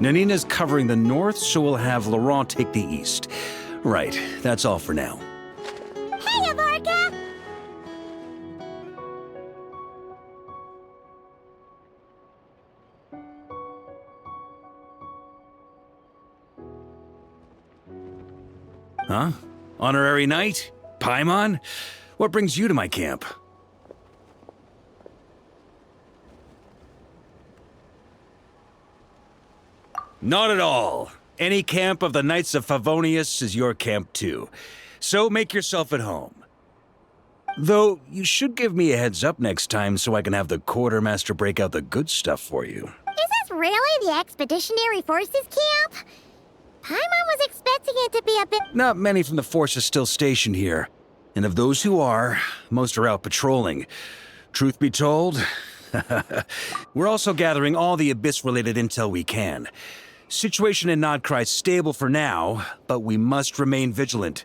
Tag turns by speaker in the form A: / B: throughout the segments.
A: Nanina's covering the north, so we'll have Laurent take the east. Right, that's all for now.
B: Hey, varka!
A: Huh? Honorary Knight? Paimon? What brings you to my camp? Not at all. Any camp of the Knights of Favonius is your camp too. So make yourself at home. Though, you should give me a heads up next time so I can have the quartermaster break out the good stuff for you.
B: Is this really the Expeditionary Forces camp? Paimon was expecting it to be a bit...
A: Not many from the force are still stationed here. And of those who are, most are out patrolling. Truth be told, we're also gathering all the Abyss-related intel we can. Situation in Nod-Krai is stable for now, but we must remain vigilant.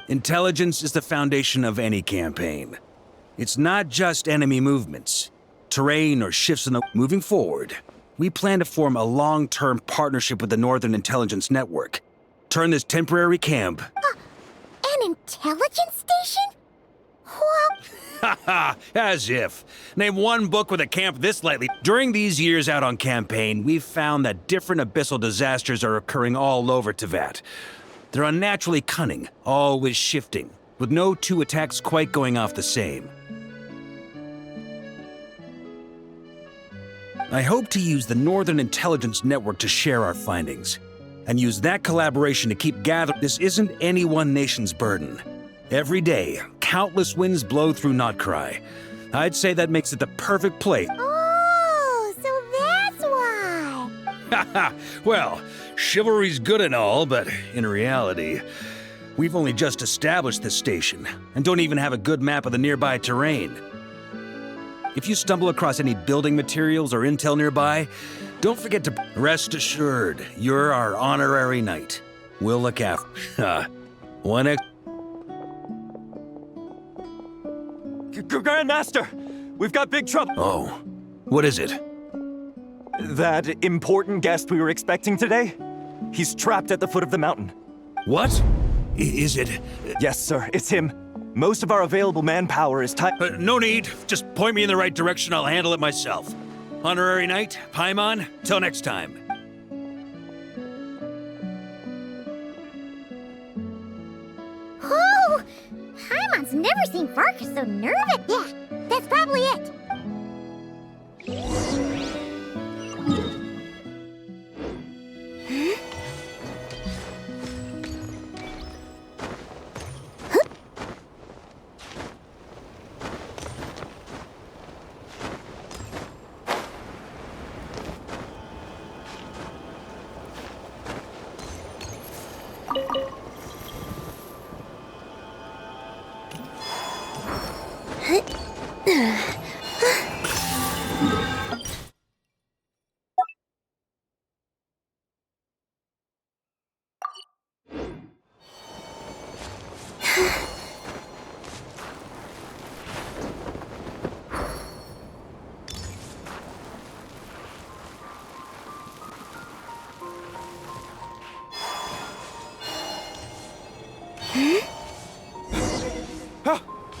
A: Intelligence is the foundation of any campaign. It's not just enemy movements, terrain or shifts in the... Moving forward, we plan to form a long-term partnership with the Northern Intelligence Network. Turn this temporary camp...
B: An intelligence station? What?
A: Haha, as if. Name one book with a camp this lightly. During these years out on campaign, we've found that different abyssal disasters are occurring all over Teyvat. They're unnaturally cunning, always shifting, with no two attacks quite going off the same. I hope to use the Northern Intelligence Network to share our findings, and use that collaboration to keep gathering. This isn't any one nation's burden. Every day, countless winds blow through Nod-Krai. I'd say that makes it the perfect place.
B: Oh, so that's why.
A: Haha, well, chivalry's good and all, but in reality, we've only just established this station, and don't even have a good map of the nearby terrain. If you stumble across any building materials or intel nearby, don't forget to... Rest assured, you're our honorary knight. We'll look after... One ex...
C: Grandmaster! We've got big trouble!
A: Oh, what is it?
C: That important guest we were expecting today? He's trapped at the foot of the mountain.
A: What? Is it...
C: Yes, sir, it's him. Most of our available manpower is tied...
A: no need. Just point me in the right direction, I'll handle it myself. Honorary Knight, Paimon, till next time.
B: Oh! Paimon's never seen Varka so nervous. Yeah, that's probably it.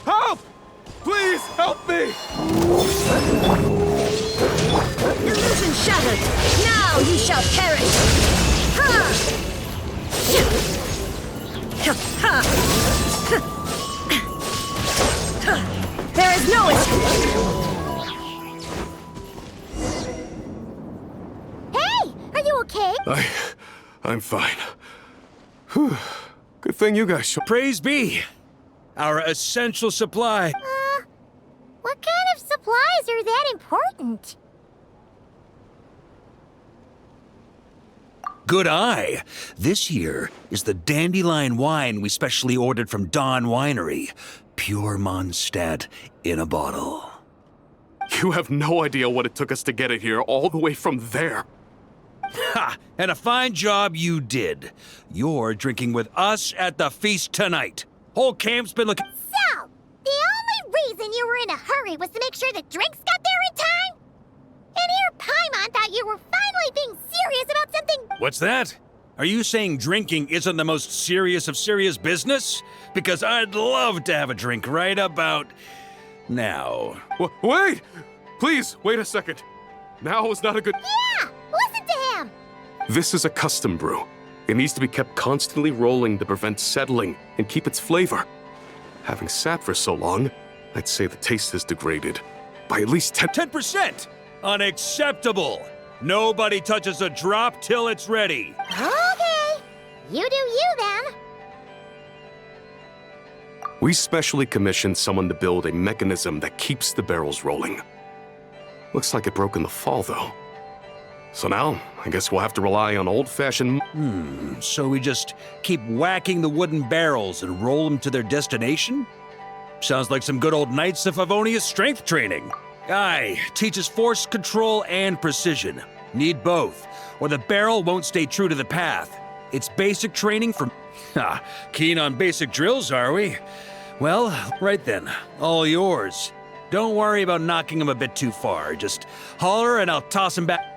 C: Help! Please, help me!
D: Illusion shattered! Now you shall perish! Ha! Ha! There is no escape!
B: Hey! Are you okay?
E: I'm fine. Whew. Good thing you guys showed.
A: Praise be! Our essential supply.
B: What kind of supplies are that important?
A: Good eye. This here is the dandelion wine we specially ordered from Dawn Winery. Pure Mondstadt in a bottle.
E: You have no idea what it took us to get it here, all the way from there.
A: Ha! And a fine job you did. You're drinking with us at the feast tonight. Whole camp's been looking...
B: So, the only reason you were in a hurry was to make sure the drinks got there in time? And here Paimon thought you were finally being serious about something
A: What's that? Are you saying drinking isn't the most serious of serious business? Because I'd love to have a drink right about now.
E: Wait! Please, wait a second. Now is not a good...
B: Yeah! Listen to him!
E: This is a custom brew. It needs to be kept constantly rolling to prevent settling and keep its flavor. Having sat for so long, I'd say the taste has degraded by at least
A: 10%! Unacceptable! Nobody touches a drop till it's ready.
B: Okay. You do you then.
E: We specially commissioned someone to build a mechanism that keeps the barrels rolling. Looks like it broke in the fall, though. So now, I guess we'll have to rely on old-fashioned...
A: So we just keep whacking the wooden barrels and roll them to their destination? Sounds like some good old Knights of Favonius strength training. Aye, teaches force control and precision. Need both, or the barrel won't stay true to the path. It's basic training for... Keen on basic drills, are we? Well, right then, all yours. Don't worry about knocking him a bit too far. Just holler and I'll toss him back.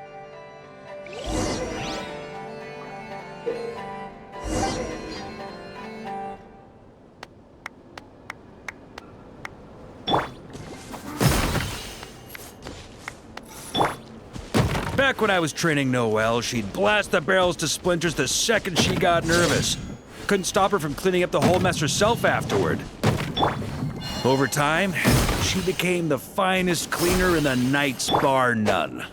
A: Back when I was training Noelle, she'd blast the barrels to splinters the second she got nervous. Couldn't stop her from cleaning up the whole mess herself afterward. Over time, she became the finest cleaner in the Knights, bar none.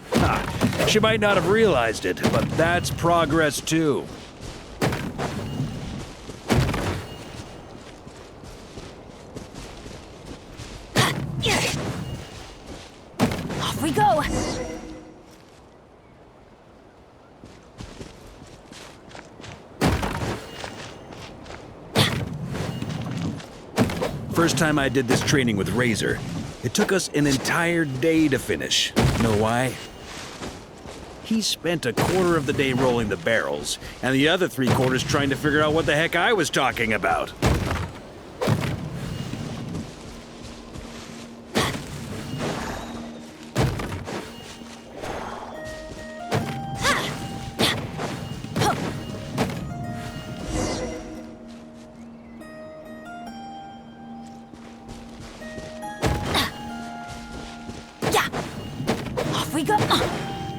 A: She might not have realized it, but that's progress too.
D: Off we go!
A: First time I did this training with Razor, it took us an entire day to finish. Know why? He spent a quarter of the day rolling the barrels, and the other 3/4 trying to figure out what the heck I was talking about.
D: We go.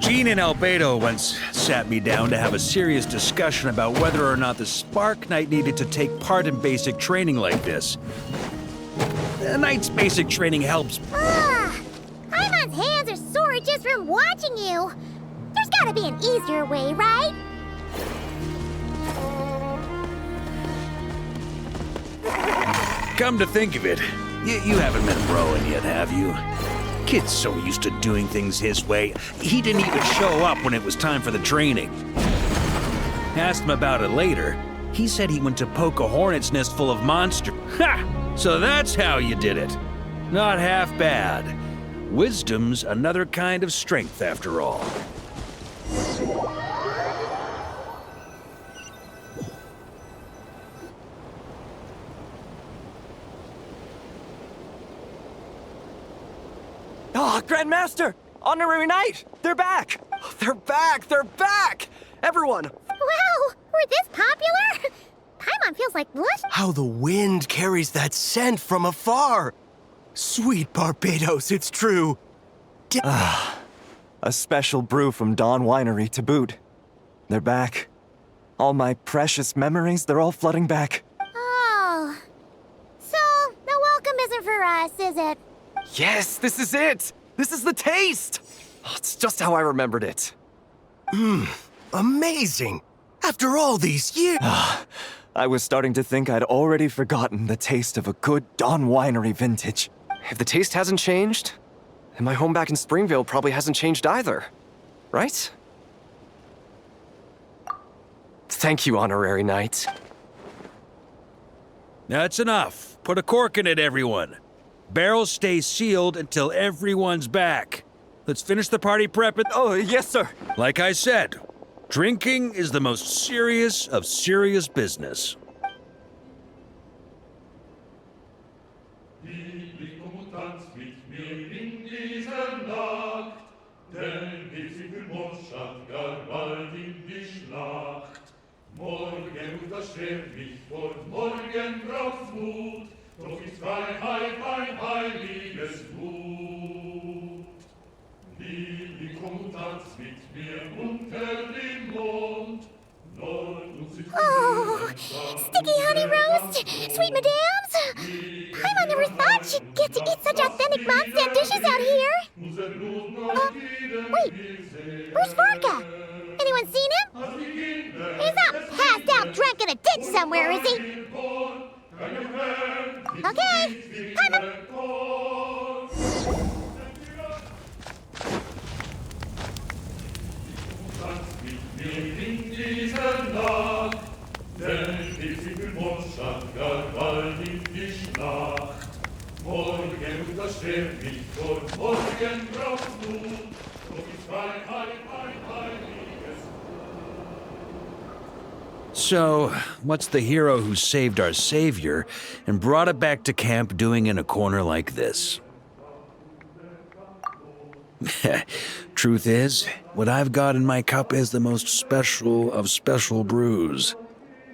A: Jean and Albedo once sat me down to have a serious discussion about whether or not the Spark Knight needed to take part in basic training like this. The Knight's basic training helps.
B: Paimon's hands are sore just from watching you. There's gotta be an easier way, right?
A: Come to think of it, you haven't met Rowan yet, have you? Kid's so used to doing things his way, he didn't even show up when it was time for the training. Asked him about it later. He said he went to poke a hornet's nest full of monsters. Ha! So that's how you did it. Not half bad. Wisdom's another kind of strength, after all.
C: Oh, Grandmaster! Honorary Knight! They're back! They're back! They're back! Everyone!
B: Wow, we're this popular? Paimon feels like blush.
F: How the wind carries that scent from afar! Sweet Barbados, it's true!
C: A special brew from Dawn Winery to boot. They're back. All my precious memories, they're all flooding back.
B: Oh. So, the welcome isn't for us, is it?
C: Yes, this is it! This is the taste! Oh, it's just how I remembered it.
F: Amazing! After all these years!
C: I was starting to think I'd already forgotten the taste of a good Dawn Winery vintage.
G: If the taste hasn't changed, then my home back in Springvale probably hasn't changed either. Right? Thank you, Honorary Knight.
A: That's enough. Put a cork in it, everyone. Barrels stay sealed until everyone's back. Let's finish the party prep and...
C: Oh, yes, sir.
A: Like I said, drinking is the most serious of serious business.
H: Denn die Zipfelmond stand gar bald in die Schlacht. unverständlich und morgen braucht's Mut, doch ist Freiheit ein heiliges Blut. Lili kommt tanz mit mir unter dem Mond.
B: Oh, sticky honey roast, sweet madams. Paimon never thought she'd get to eat such authentic Mondstadt dishes out here. Wait, where's Varka? Anyone seen him? He's not passed out drunk in a ditch somewhere, is he? Okay, Paimon.
H: In dieser Nacht, denn die Zwiebelmondstadt gar bald in die Schlacht. Morgen unterstehen mich und morgen brauchst du, doch ist Freiheit ein heiliges.
A: So, what's the hero who saved our savior and brought it back to camp doing in a corner like this? Truth is, what I've got in my cup is the most special of special brews.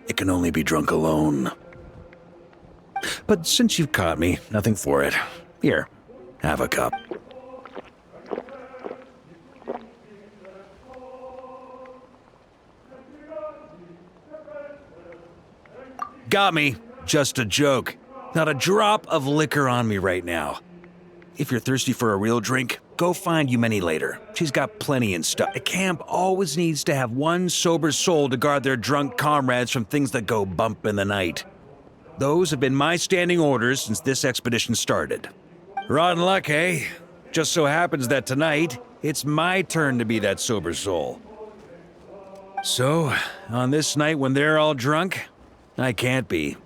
A: It can only be drunk alone. But since you've caught me, nothing for it. Here, have a cup. Got me. Just a joke. Not a drop of liquor on me right now. If you're thirsty for a real drink, go find Yumeni later. She's got plenty in stock. A camp always needs to have one sober soul to guard their drunk comrades from things that go bump in the night. Those have been my standing orders since this expedition started. Rotten luck, eh? Just so happens that tonight, it's my turn to be that sober soul. So, on this night when they're all drunk, I can't be.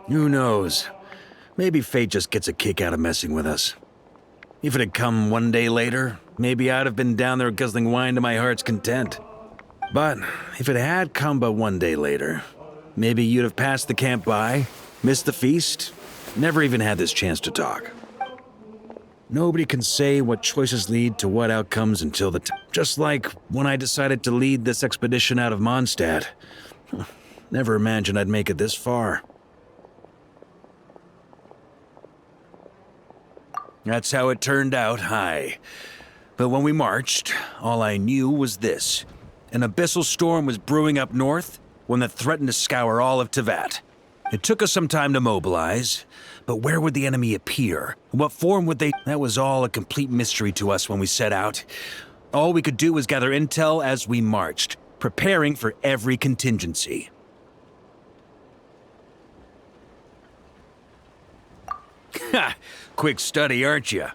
A: Who knows? Maybe fate just gets a kick out of messing with us. If it had come one day later, maybe I'd have been down there guzzling wine to my heart's content. But if it had come but one day later, maybe you'd have passed the camp by, missed the feast, never even had this chance to talk. Nobody can say what choices lead to what outcomes until the time. Just like when I decided to lead this expedition out of Mondstadt. Never imagined I'd make it this far. That's how it turned out, aye. But when we marched, all I knew was this. An abyssal storm was brewing up north, one that threatened to scour all of Teyvat. It took us some time to mobilize, but where would the enemy appear? What form would they? That was all a complete mystery to us when we set out. All we could do was gather intel as we marched, preparing for every contingency. Ha! Quick study, aren't you?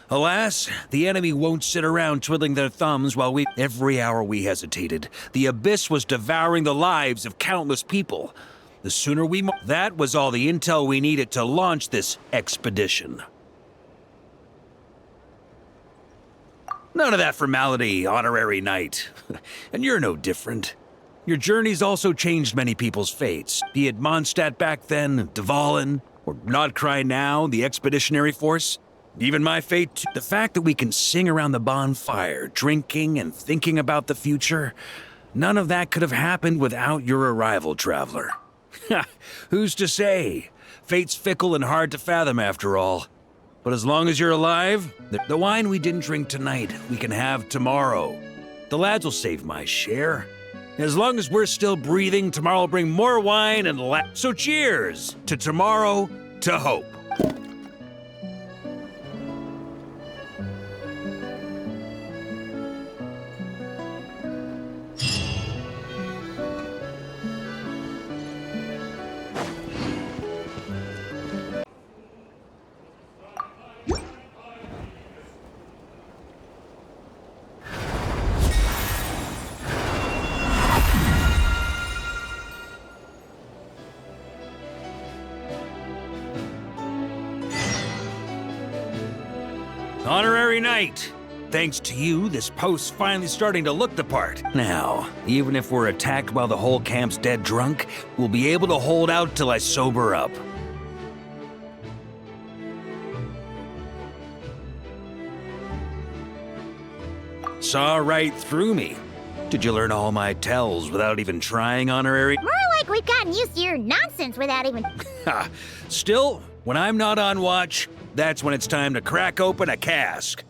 A: Alas, the enemy won't sit around twiddling their thumbs while every hour we hesitated, the abyss was devouring the lives of countless people. The sooner we that was all the intel we needed to launch this expedition. None of that formality, honorary knight. And you're no different. Your journey's also changed many people's fates, be it Mondstadt back then, Dvalin, or Nod-Krai now, the expeditionary force. Even my fate too. The fact that we can sing around the bonfire, drinking and thinking about the future, none of that could have happened without your arrival, traveler. Who's to say? Fate's fickle and hard to fathom after all. But as long as you're alive, the wine we didn't drink tonight, we can have tomorrow. The lads will save my share. As long as we're still breathing, tomorrow will bring more wine and so cheers to tomorrow, to hope. Honorary Knight! Thanks to you, this post's finally starting to look the part. Now, even if we're attacked while the whole camp's dead drunk, we'll be able to hold out till I sober up. saw right through me. Did you learn all my tells without even trying, honorary?
B: More like we've gotten used to your nonsense without even...
A: Ha! Still, when I'm not on watch, that's when it's time to crack open a cask.